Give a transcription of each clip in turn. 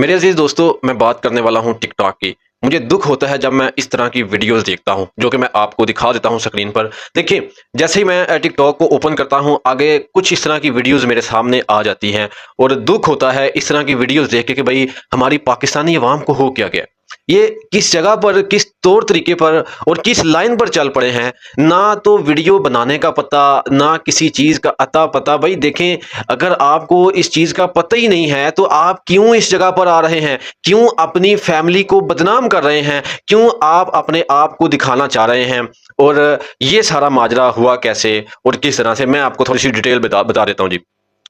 मेरे अजीज दोस्तों, मैं बात करने वाला हूं टिक टॉक की। मुझे दुख होता है जब मैं इस तरह की वीडियोस देखता हूं, जो कि मैं आपको दिखा देता हूं स्क्रीन पर। देखिए, जैसे ही मैं टिक टॉक को ओपन करता हूं, आगे कुछ इस तरह की वीडियोस मेरे सामने आ जाती हैं और दुख होता है इस तरह की वीडियोस देख के कि भाई हमारी पाकिस्तानी अवाम को हो क्या गया। ये किस जगह पर, किस तौर तरीके पर और किस लाइन पर चल पड़े हैं। ना तो वीडियो बनाने का पता, ना किसी चीज़ का अता पता। भाई देखें, अगर आपको इस चीज़ का पता ही नहीं है तो आप क्यों इस जगह पर आ रहे हैं? क्यों अपनी फैमिली को बदनाम कर रहे हैं? क्यों आप अपने आप को दिखाना चाह रहे हैं? और ये सारा माजरा हुआ कैसे और किस तरह से, मैं आपको थोड़ी सी डिटेल बता बता देता हूँ जी।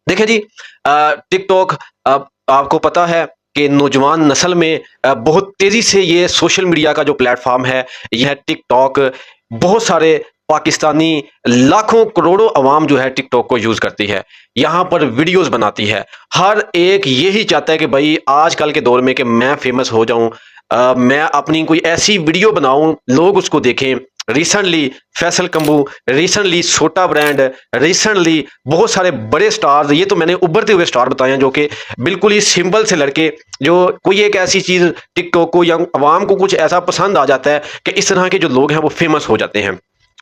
देखिए जी, टिकटॉक, अब आपको पता है कि नौजवान नस्ल में बहुत तेजी से ये सोशल मीडिया का जो प्लेटफॉर्म है, यह टिकटॉक, बहुत सारे पाकिस्तानी, लाखों करोड़ों अवाम जो है टिकटॉक को यूज करती है, यहाँ पर वीडियोस बनाती है। हर एक यही चाहता है कि भाई आजकल के दौर में कि मैं फेमस हो जाऊं, मैं अपनी कोई ऐसी वीडियो बनाऊं, लोग उसको देखें। रिसेंटली फैसल कम्बू, रिसेंटली छोटा ब्रांड, रिसेंटली बहुत सारे बड़े स्टार्स, ये तो मैंने उभरते हुए स्टार बताए हैं, जो कि बिल्कुल ही सिंपल से लड़के, जो कोई एक ऐसी चीज टिकटॉक को या अवाम को कुछ ऐसा पसंद आ जाता है कि इस तरह के जो लोग हैं वो फेमस हो जाते हैं।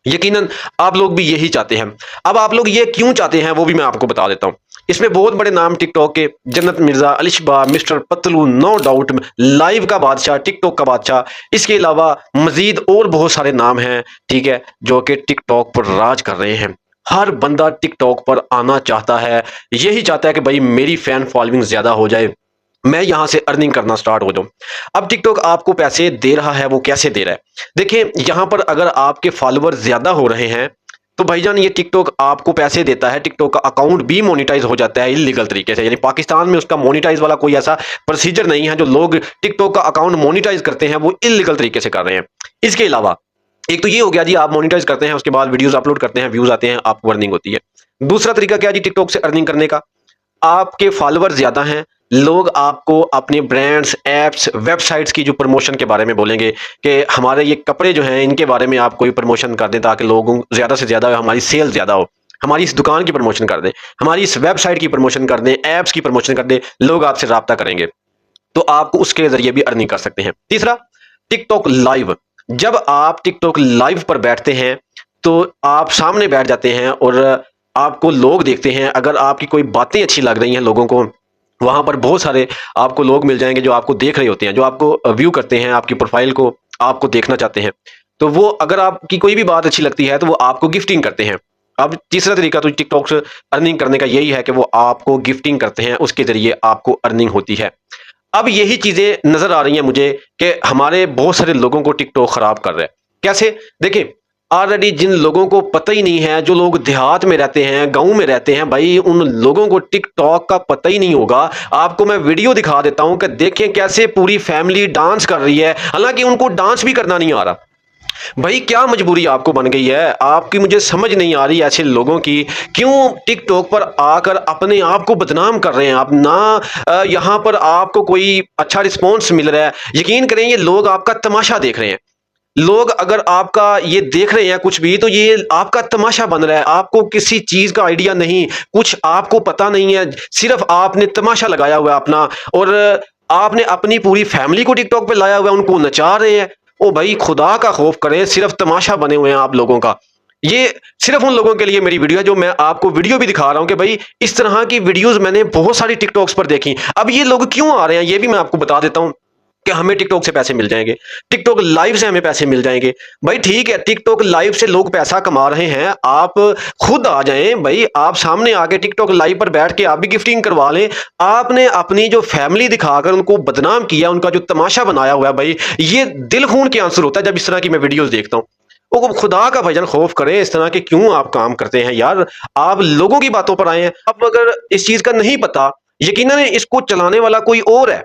यकीनन आप लोग भी यही चाहते हैं। अब आप लोग ये क्यों चाहते हैं वो भी मैं आपको बता देता हूं। इसमें बहुत बड़े नाम टिकटॉक के, Jannat Mirza, Alishba, mister Patlu, no doubt, live का बादशाह, टिकटॉक का बादशाह। इसके अलावा मजीद और बहुत सारे नाम हैं, ठीक है, जो कि टिकटॉक पर राज कर रहे हैं। हर बंदा टिकटॉक पर आना चाहता है, यही चाहता है कि भाई मेरी फैन फॉलोइंग ज्यादा हो जाए, मैं यहां से अर्निंग करना स्टार्ट हो जाऊं। अब टिकटॉक आपको पैसे दे रहा है, वो कैसे दे रहा है? देखिए, यहां पर अगर आपके फॉलोअर ज्यादा हो रहे हैं तो भाईजान ये टिकटॉक आपको पैसे देता है। टिकटॉक का अकाउंट भी मोनेटाइज हो जाता है इलीगल तरीके से, यानी पाकिस्तान में उसका मोनेटाइज वाला कोई ऐसा प्रोसीजर नहीं है। जो लोग टिकटॉक का अकाउंट मोनेटाइज करते हैं वो इलीगल तरीके से कर रहे हैं। इसके अलावा एक तो ये हो गया जी, आप मोनेटाइज करते हैं, उसके बाद वीडियोस अपलोड करते हैं, व्यूज आते हैं, आपको अर्निंग होती है। दूसरा तरीका क्या है जी टिकटॉक से अर्निंग करने का? आपके फॉलोअर ज्यादा हैं, लोग आपको अपने ब्रांड्स, एप्स, वेबसाइट्स की जो प्रमोशन के बारे में बोलेंगे कि हमारे ये कपड़े जो हैं इनके बारे में आप कोई प्रमोशन कर दें, ताकि लोगों ज्यादा से ज्यादा हमारी सेल ज्यादा हो, हमारी इस दुकान की प्रमोशन कर दें, हमारी इस वेबसाइट की प्रमोशन कर दें, एप्स की प्रमोशन कर दें, लोग आपसे राब्ता करेंगे, तो आप उसके जरिए भी अर्निंग कर सकते हैं। तीसरा, टिकटॉक लाइव। जब आप टिकटॉक लाइव पर बैठते हैं तो आप सामने बैठ जाते हैं और आपको लोग देखते हैं। अगर आपकी कोई बातें अच्छी लग रही हैं लोगों को, वहां पर बहुत सारे आपको लोग मिल जाएंगे जो आपको देख रहे होते हैं, जो आपको व्यू करते हैं, आपकी प्रोफाइल को आपको देखना चाहते हैं। तो वो, अगर आपकी कोई भी बात अच्छी लगती है तो वो आपको गिफ्टिंग करते हैं। अब तीसरा तरीका तो टिकटॉक से अर्निंग करने का यही है कि वो आपको गिफ्टिंग करते हैं, उसके जरिए आपको अर्निंग होती है। अब यही चीजें नजर आ रही हैं मुझे कि हमारे बहुत सारे लोगों को टिकटॉक खराब कर रहा है। कैसे? देखिए, ऑलरेडी जिन लोगों को पता ही नहीं है, जो लोग देहात में रहते हैं, गांव में रहते हैं, भाई उन लोगों को टिकटॉक का पता ही नहीं होगा। आपको मैं वीडियो दिखा देता हूं कि देखें कैसे पूरी फैमिली डांस कर रही है, हालांकि उनको डांस भी करना नहीं आ रहा। भाई क्या मजबूरी आपको बन गई है? आपकी मुझे समझ नहीं आ रही ऐसे लोगों की, क्यों टिकटॉक पर आकर अपने आप को बदनाम कर रहे हैं आप ना। यहाँ पर आपको कोई अच्छा रिस्पॉन्स मिल रहा है, यकीन करें ये लोग आपका तमाशा देख रहे हैं। लोग अगर आपका ये देख रहे हैं कुछ भी, तो ये आपका तमाशा बन रहा है। आपको किसी चीज का आइडिया नहीं, कुछ आपको पता नहीं है, सिर्फ आपने तमाशा लगाया हुआ है अपना, और आपने अपनी पूरी फैमिली को टिकटॉक पे लाया हुआ है, उनको नचा रहे हैं। ओ भाई, खुदा का खौफ करें, सिर्फ तमाशा बने हुए हैं आप लोगों का। ये सिर्फ उन लोगों के लिए मेरी वीडियो है, जो मैं आपको वीडियो भी दिखा रहा हूं कि भाई इस तरह की वीडियोस मैंने बहुत सारी टिकटॉक्स पर देखी। अब ये लोग क्यों आ रहे हैं ये भी मैं आपको बता देता हूं कि हमें टिकटॉक से पैसे मिल जाएंगे, टिकटॉक लाइव से हमें पैसे मिल जाएंगे। भाई ठीक है, टिकटॉक लाइव से लोग पैसा कमा रहे हैं, आप खुद आ जाएं भाई, आप सामने आके टिकटॉक लाइव पर बैठ के आप भी गिफ्टिंग करवा लें। आपने अपनी जो फैमिली दिखाकर उनको बदनाम किया, उनका जो तमाशा बनाया हुआ है, भाई ये दिल खून के आंसू होता है जब इस तरह की मैं वीडियोस देखता हूं। वो खुदा का भजन खौफ करें, इस तरह के क्यों आप काम करते हैं यार? आप लोगों की बातों पर आए हैं। अब अगर इस चीज का नहीं पता, यकीनन इसको चलाने वाला कोई और है,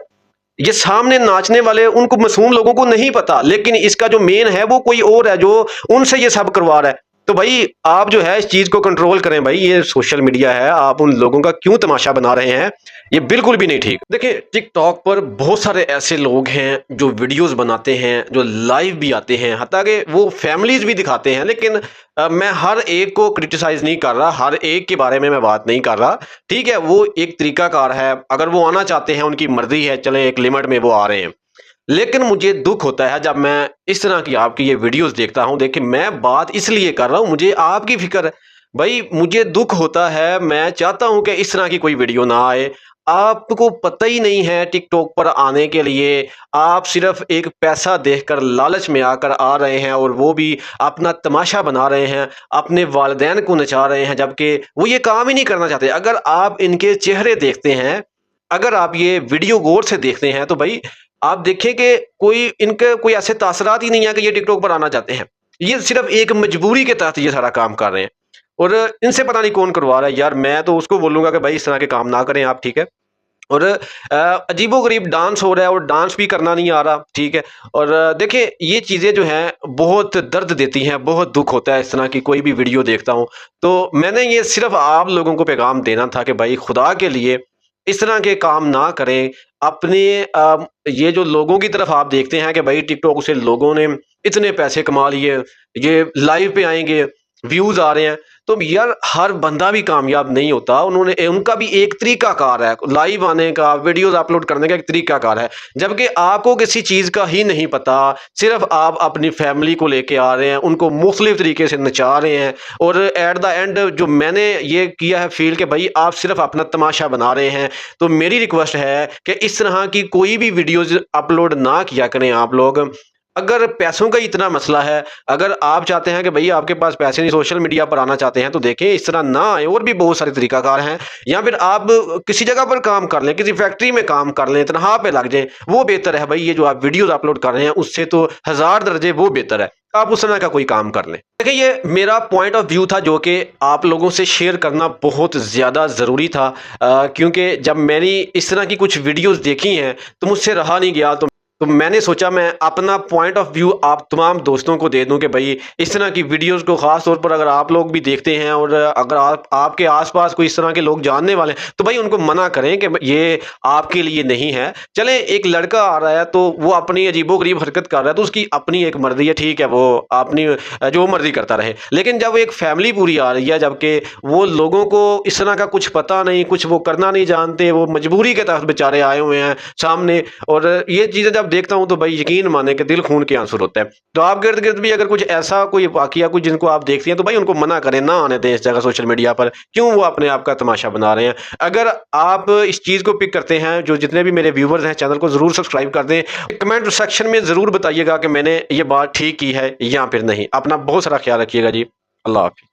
ये सामने नाचने वाले उनको मासूम लोगों को नहीं पता, लेकिन इसका जो मेन है वो कोई और है, जो उनसे ये सब करवा रहा है। तो भाई आप जो है इस चीज को कंट्रोल करें भाई, ये सोशल मीडिया है, आप उन लोगों का क्यों तमाशा बना रहे हैं? ये बिल्कुल भी नहीं ठीक। देखिए, टिकटॉक पर बहुत सारे ऐसे लोग हैं जो वीडियोस बनाते हैं, जो लाइव भी आते हैं, हत्ता कि वो फैमिलीज भी दिखाते हैं। लेकिन मैं हर एक को क्रिटिसाइज नहीं कर रहा, हर एक के बारे में मैं बात नहीं कर रहा। ठीक है, वो एक तरीकाकार है, अगर वो आना चाहते हैं उनकी मर्जी है, चले एक लिमिट में वो आ रहे हैं। लेकिन मुझे दुख होता है जब मैं इस तरह की आपकी ये वीडियोस देखता हूं। देखिए, मैं बात इसलिए कर रहा हूं, मुझे आपकी फिक्र है भाई। मुझे दुख होता है, मैं चाहता हूं कि इस तरह की कोई वीडियो ना आए। आपको पता ही नहीं है टिकटॉक पर आने के लिए आप सिर्फ एक पैसा देखकर लालच में आकर आ रहे हैं, और वो भी अपना तमाशा बना रहे हैं, अपने वालिदैन को नचा रहे हैं, जबकि वो ये काम ही नहीं करना चाहते। अगर आप इनके चेहरे देखते हैं, अगर आप ये वीडियो गौर से देखते हैं, तो भाई आप देखें कि कोई इनके कोई ऐसे तासरात ही नहीं है कि ये टिकटॉक पर आना चाहते हैं। ये सिर्फ एक मजबूरी के तहत ये सारा काम कर रहे हैं, और इनसे पता नहीं कौन करवा रहा है। यार, मैं तो उसको बोलूंगा कि भाई इस तरह के काम ना करें आप, ठीक है। और अजीबोगरीब डांस हो रहा है और डांस भी करना नहीं आ रहा, ठीक है। और देखिए, ये चीज़ें जो हैं बहुत दर्द देती हैं, बहुत दुख होता है इस तरह की कोई भी वीडियो देखता हूँ। तो मैंने ये सिर्फ आप लोगों को पैगाम देना था कि भाई खुदा के लिए इस तरह के काम ना करें। अपने ये जो लोगों की तरफ आप देखते हैं कि भाई टिकटॉक से लोगों ने इतने पैसे कमा लिए, ये लाइव पे आएंगे, व्यूज आ रहे हैं। तो यार, हर बंदा भी कामयाब नहीं होता। उनका भी एक तरीका कार है, लाइव आने का, वीडियोस अपलोड करने का एक तरीका कार है। जबकि आपको किसी चीज का ही नहीं पता, सिर्फ आप अपनी फैमिली को लेके आ रहे हैं, उनको मुख्तलिफ तरीके से नचा रहे हैं, और एट द एंड जो मैंने ये किया है फील कि भाई आप सिर्फ अपना तमाशा बना रहे हैं। तो मेरी रिक्वेस्ट है कि इस तरह की कोई भी वीडियोज अपलोड ना किया करें आप लोग। अगर पैसों का इतना मसला है, अगर आप चाहते हैं कि भई आपके पास पैसे नहीं, सोशल मीडिया पर आना चाहते हैं, तो देखें इस तरह ना आए। और भी बहुत सारे तरीकाकार हैं, या फिर आप किसी जगह पर काम कर लें, किसी फैक्ट्री में काम कर लें, तनख्वाह पे लग जाएं, वो बेहतर है भाई। ये जो आप वीडियोस अपलोड कर रहे हैं उससे तो 1000 दर्जे वो बेहतर है, आप उस तरह का कोई काम कर लें। देखिए, ये मेरा पॉइंट ऑफ व्यू था जो कि आप लोगों से शेयर करना बहुत ज़्यादा ज़रूरी था, क्योंकि जब मैंने इस तरह की कुछ वीडियोस देखी हैं तो मुझसे रहा नहीं गया। तो मैंने सोचा मैं अपना पॉइंट ऑफ व्यू आप तमाम दोस्तों को दे दूं कि भाई इस तरह की वीडियोस को ख़ास तौर पर अगर आप लोग भी देखते हैं, और अगर आपके आसपास कोई इस तरह के लोग जानने वाले हैं, तो भाई उनको मना करें कि ये आपके लिए नहीं है। चलें, एक लड़का आ रहा है तो वो अपनी अजीबोगरीब हरकत कर रहा है, तो उसकी अपनी एक मर्जी है, ठीक है, वो अपनी जो मर्जी करता रहे। लेकिन जब एक फैमिली पूरी आ रही है, जबकि वो लोगों को इस तरह का कुछ पता नहीं, कुछ वो करना नहीं जानते, वो मजबूरी के तहत बेचारे आए हुए हैं सामने, और ये चीज़ें जब देखता हूं तो भाई यकीन माने कि दिल खून के आंसू होता है। तो आप गिर्द गिर्द भी अगर कुछ ऐसा कोई वाकया कुछ जिनको आप देखते हैं, तो भाई उनको मना करें, ना आने दें इस जगह सोशल मीडिया पर। क्यों वो अपने आप का तमाशा बना रहे हैं? अगर आप इस चीज़ को पिक करते हैं, जो जितने भी मेरे व्यूवर्स हैं, चैनल को ज़रूर सब्सक्राइब कर दें। कमेंट सेक्शन में ज़रूर बताइएगा कि मैंने ये बात ठीक की है या फिर नहीं। अपना बहुत सारा ख्याल रखिएगा जी। अल्लाह हाफिज़।